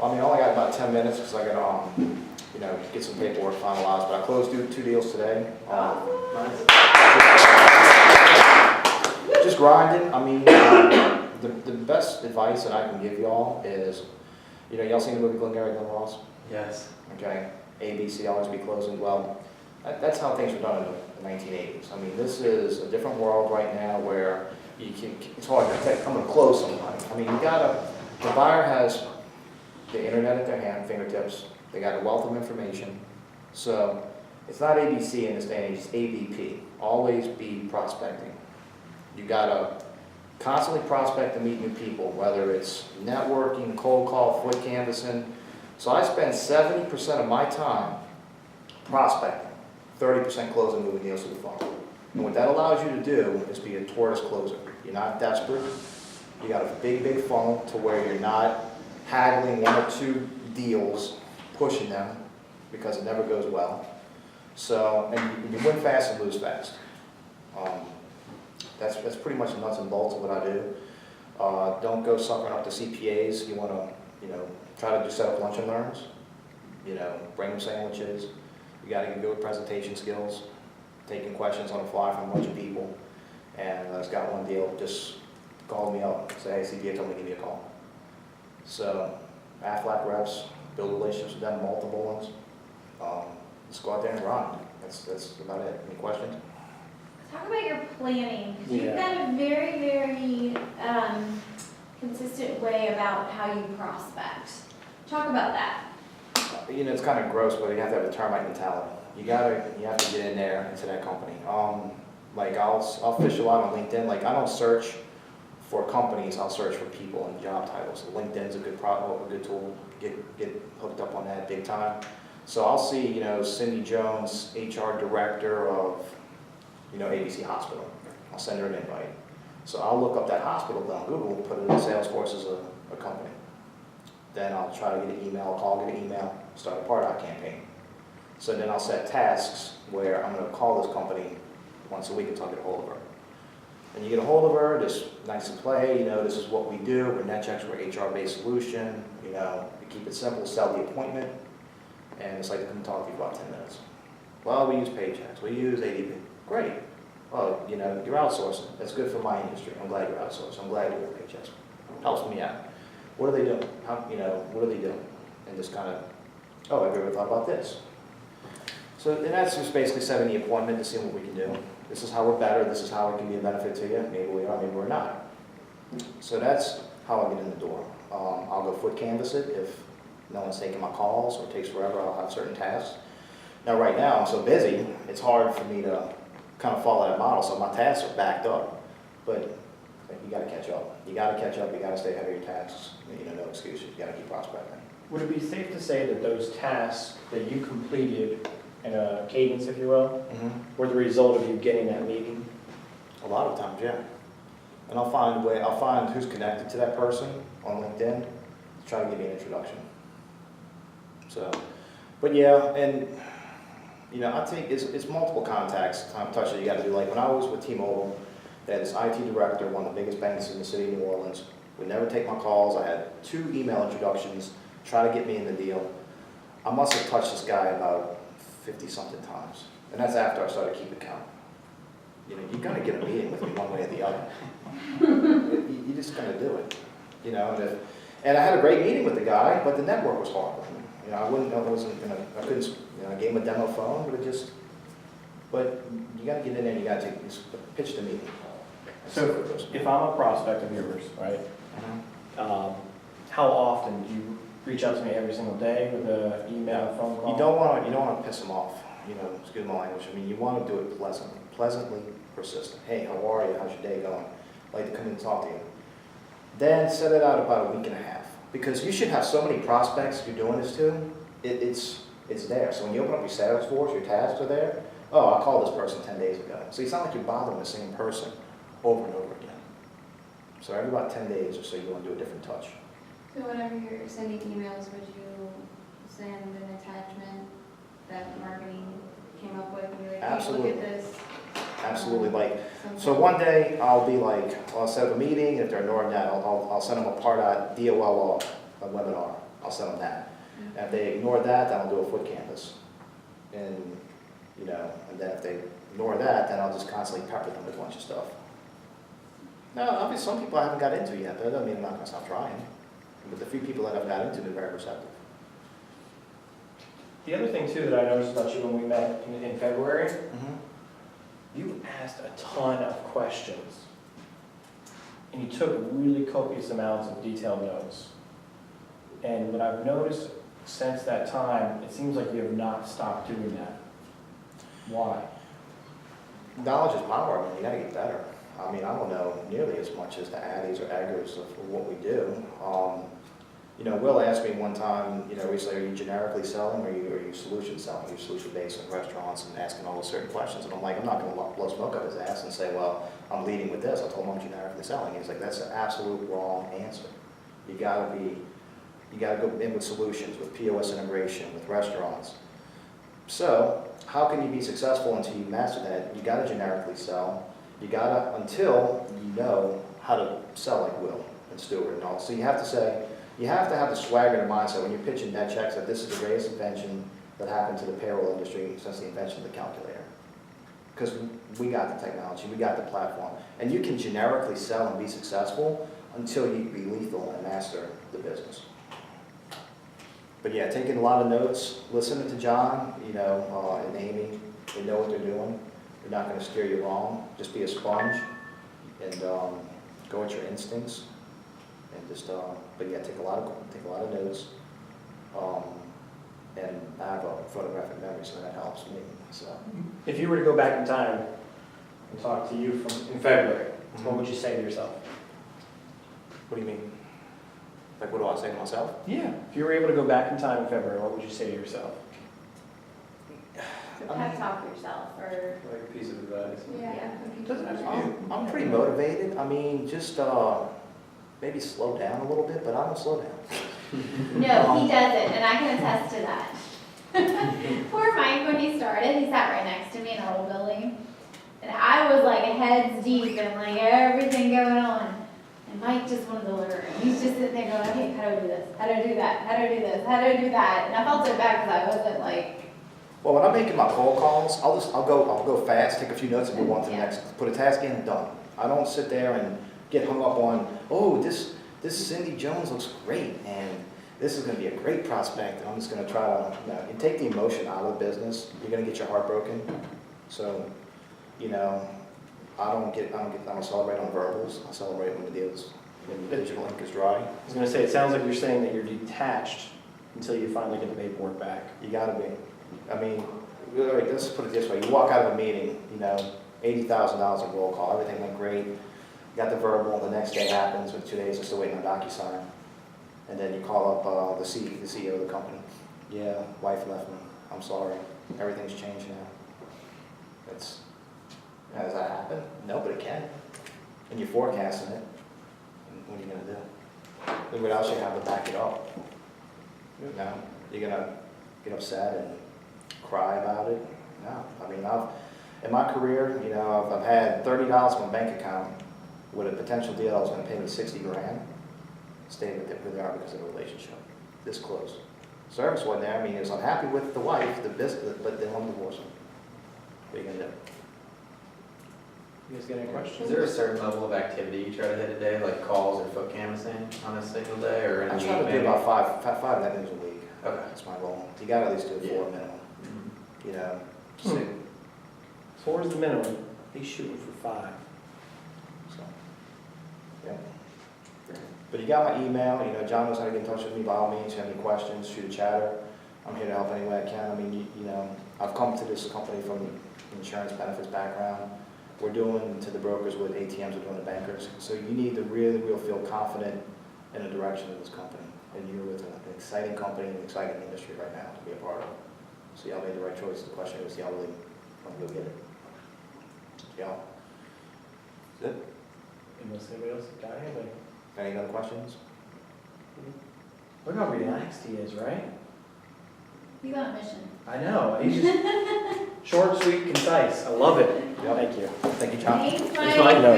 I mean, I only got about 10 minutes because I got you know, get some paperwork finalized, but I closed two deals today. Just grinding. I mean, the best advice that I can give y'all is, you know, y'all seen the movie Glengarry Glen Ross? Yes. Okay, ABC always be closing. Well, that's how things were done in the 1980s. I mean, this is a different world right now where you can, it's hard to come and close somebody. I mean, the buyer has the internet at their fingertips. They got a wealth of information. So it's not ABC in this day and age, it's ABP. Always be prospecting. You gotta constantly prospect and meet new people, whether it's networking, cold call, foot canvassing. So I spend 70% of my time prospecting, 30% closing, moving deals to the phone. And what that allows you to do is be a tortoise closer. You're not desperate. You got a big funnel to where you're not haggling one or two deals, pushing them, because it never goes well. So, and you win fast and lose fast. That's pretty much the nuts and bolts of what I do. Don't go suckering up the CPAs. You want to, you know, try to just set up lunch and learns. You know, bring them sandwiches. You got to get good presentation skills, taking questions on the fly from a bunch of people. And I just got one deal, just called me up, say, hey, CPA told me to give you a call. So, Aflac reps, build relationships with them, multiple ones. Just go out there and grind. That's about it. Any questions? Talk about your planning. You've got a very consistent way about how you prospect. Talk about that. You know, it's kind of gross, but you have to have a termite mentality. You have to get in there into that company. Like I'll fish a lot on LinkedIn. Like I don't search for companies, I'll search for people and job titles. So LinkedIn's a good tool. Get hooked up on that big time. So I'll see, you know, Cindy Jones, HR director of, you know, ABC Hospital. I'll send her an invite. So I'll look up that hospital on Google, put it in Salesforce as a company. Then I'll try to get an email, get an email, start a part-out campaign. So then I'll set tasks where I'm going to call this company once a week until I get a hold of her. And you get a hold of her, just nice and play, you know, this is what we do, we're NetChecks, we're HR-based solution, you know, we keep it simple, sell the appointment, and it's like to come talk to you for about 10 minutes. Well, we use Paychecks, we use ADP. Great. Well, you know, you're outsourcing. That's good for my industry. I'm glad you're outsourcing. I'm glad you're with Paychecks. Helps me out. What are they doing? How, you know, what are they doing? And just kind of, oh, have you ever thought about this? So, and that's just basically setting the appointment to see what we can do. This is how we're better. This is how it can be a benefit to you. Maybe we are, maybe we're not. So that's how I get in the door. I'll go foot canvass it if no one's taking my calls or it takes forever. I'll have certain tasks. Now, right now, I'm so busy, it's hard for me to kind of follow that model, so my tasks are backed up. But you got to catch up. You got to catch up. You got to stay ahead of your tasks. You know, no excuses. You got to keep prospecting. Would it be safe to say that those tasks that you completed in a cadence, if you will, were the result of you getting that meeting? A lot of times, yeah. And I'll find who's connected to that person on LinkedIn to try to give you an introduction. So, but yeah, and you know, I think it's multiple contacts, touch that you got to do. Like when I was with T-Mobile, they had this IT director, one of the biggest banks in the city of New Orleans, would never take my calls. I had 2 email introductions, try to get me in the deal. I must have touched this guy about 50-something times. And that's after I started keeping count. You know, you're going to get a meeting with me one way or the other. You're just going to do it. You know, and I had a great meeting with the guy, but the network was horrible. You know, I couldn't, you know, I gave him a demo phone, but you got to get in there and you got to pitch the meeting. So if I'm a prospect of yours, right, how often do you reach out to me every single day with an email, phone call? You don't want to piss them off. You know, excuse my language. I mean, you want to do it pleasantly persistent. Hey, how are you? How's your day going? I'd like to come in and talk to you. Then set it out about a week and a half. Because you should have so many prospects you're doing this to, it's there. So when you open up your Salesforce, your tasks are there. Oh, I called this person 10 days ago. So it's not like you're bothering the same person over and over again. So every about 10 days or so, you want to do a different touch. So whenever you're sending emails, would you send an attachment that marketing came up with and be like, hey, Absolutely. look at this? Absolutely. So one day I'll be like, I'll set up a meeting. If they're ignoring that, I'll send them a part-out DOL webinar. I'll send them that. And if they ignore that, then I'll do a foot canvas. And, you know, and then if they ignore that, then I'll just constantly pepper them with a bunch of stuff. No, obviously some people I haven't got into yet, but that doesn't mean I'm not gonna stop trying. But the few people that I've got into, they're very receptive. The other thing too that I noticed about you when we met in February, you asked a ton of questions. And you took really copious amounts of detailed notes. And what I've noticed since that time, it seems like you have not stopped doing that. Why? Knowledge is power. I mean, you gotta get better. I mean, I don't know nearly as much as the addies or aggers of what we do. You know, Will asked me one time, you know, recently, are you generically selling or are you solution selling? Are you solution based in restaurants and asking all those certain questions? And I'm like, I'm not gonna blow smoke up his ass and say, well, I'm leading with this. I told him I'm generically selling. He's like, that's an absolute wrong answer. You gotta go in with solutions, with POS integration, with restaurants. So, how can you be successful until you master that? You gotta generically sell. You gotta, until you know how to sell like Will and Stuart and all. So you have to say, you have to have the swagger and mindset when you're pitching net checks that this is the greatest invention that happened to the payroll industry since the invention of the calculator. Because we got the technology, we got the platform. And you can generically sell and be successful until you be lethal and master the business. But yeah, taking a lot of notes, listening to John, you know, and Amy, they know what they're doing. They're not going to steer you wrong. Just be a sponge and go with your instincts. And just, but yeah, take a lot of notes. And I have a photographic memory, so that helps me. So, If you were to go back in time and talk to you from in February, what would you say to yourself? what do you mean? Like, what do I say to myself? Yeah. If you were able to go back in time in February, what would you say to yourself? Pep talk yourself, or, Like a piece of advice. yeah. Doesn't have to be you. I'm pretty motivated. I mean, just maybe slow down a little bit, but I don't slow down. No, he doesn't, and I can attest to that. Poor Mike, when he started, he sat right next to me in our old building, and I was like heads deep and like everything going on. And Mike just wanted to learn. He's just sitting there going, okay, how do I do this? How do I do that? How do I do this? How do I do that? And I felt so bad because I wasn't like, Well, when I'm making my cold calls, I'll go fast, take a few notes, and move on to the next. Put a task in and done. I don't sit there and get hung up on, oh, this Cindy Jones looks great, and this is going to be a great prospect. And I'm just going to try to, you know, and take the emotion out of the business. You're going to get your heart broken. So, you know, I don't celebrate on verbals. I celebrate when the digital ink is dry. I was going to say, it sounds like you're saying that you're detached until you finally get the paperwork back. You got to be. I mean, let's put it this way. You walk out of a meeting, you know, $80,000 in roll call. Everything went great. You got the verbal. The next day happens. With 2 days, I'm still waiting on DocuSign. And then you call up the CEO of the company. Yeah, wife left me. I'm sorry. Everything's changed now. Has that happened? No, but it can. And you're forecasting it. And what are you going to do? Then what else you have to back it up? You know, you're going to get upset and cry about it? No. I mean, in my career, you know, I've had $30 in my bank account with a potential deal that was going to pay me $60,000. Stayed with where they are because of the relationship. This close. Service wasn't there. I mean, he was unhappy with the wife, the business, but they want to divorce him. What are you going to do? You guys got any questions? Is there a certain level of activity you try to hit a day, like calls or foot canvassing on a single day, or in a I week try to do maybe? about five meetings a week. Okay. That's my goal. You got to at least do 4 Yeah. minimum. Mhm. You know, Hmm. 4 is the minimum. He's shooting for 5. so, yeah. But you got my email, you know, John knows how to get in touch with me by all means. If you have any questions, shoot a chatter. I'm here to help any way I can. I mean, you know, I've come to this company from an insurance benefits background. We're doing to the brokers what ATMs are doing to bankers. So you need to really feel confident in the direction of this company. And you're with an exciting company, an exciting industry right now to be a part of. So y'all made the right choice. The question is, y'all really want to go get it? Y'all. Is it? Unless anybody else got anything. Any other questions? Look how relaxed he is, right? he's on a mission. I know. He's just short, sweet, concise. I love it. Yep. Thank you. Thank you, John. Thanks, It's Mike. my note.